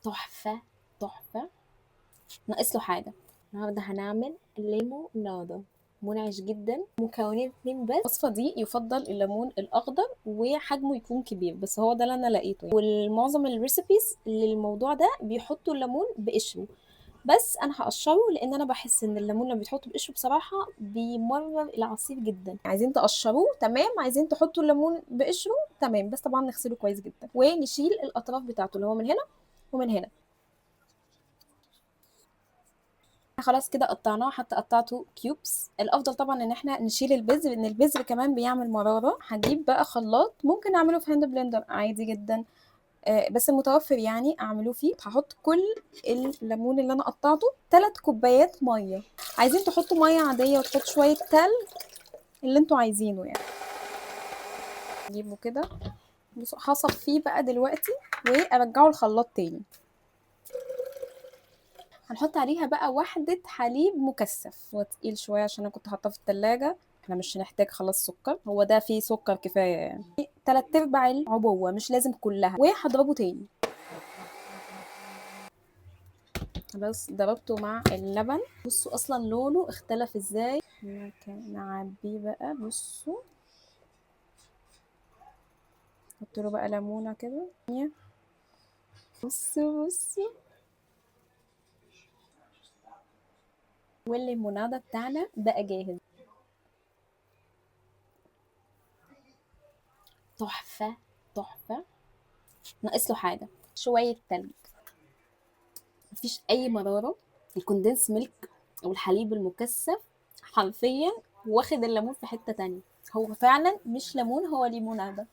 تحفة، تحفة. ناقص له حاجة. النهارده هنعمل ليمونادة منعش جدا، مكونين اتنين بس. الوصفة دي يفضل الليمون الأخضر وحجمه يكون كبير، بس هو ده اللي أنا لقيته يعني. والمعظم الريسيبيز للموضوع ده بيحطوا الليمون بقشره، بس أنا هقشره لأن أنا بحس إن الليمون لما بيتحط بقشره بصراحة بيمرر العصير جدا. عايزين تقشروه تمام، عايزين تحطوا الليمون بقشره تمام، بس طبعا نغسله كويس جدا ونشيل الأطراف بتاعته اللي هو من هنا ومن هنا. خلاص كده قطعناه، حتى قطعته كيوبس. الافضل طبعا ان احنا نشيل البذر، لان البذر كمان بيعمل مراره. هجيب بقى خلاط، ممكن اعمله في هاند بلندر عادي جدا، بس المتوفر يعني اعمله فيه. هحط كل الليمون اللي انا قطعته 3 كوبايات ميه. عايزين تحطوا ميه عاديه وتحطوا شويه تلج، اللي انتوا عايزينه يعني. نجيبه كده، بصوا هصفيه بقى دلوقتي وارجعه الخلاط تاني. هنحط عليها بقى واحدة حليب مكثف. هو تقيل شوية عشان أنا كنت حاطاه في التلاجة. احنا مش هنحتاج خلاص سكر، هو ده فيه سكر كفاية يعني. 3/4 العبوة، مش لازم كلها. وهضربه تاني. خلاص ضربته مع اللبن. بصوا أصلا لونه اختلف ازاي. نعبيه بقى، بصوا. نحط له بقى ليمونة كده. بصوا بصوا. والليمونادة بتاعنا بقى جاهز. تحفة، تحفة. ناقص له حاجة، شوية تلج. مفيش اي مراره. الكوندنس ميلك او الحليب المكثف حرفيا واخد الليمون في حته تانية. هو فعلا مش ليمون، هو ليمونادة.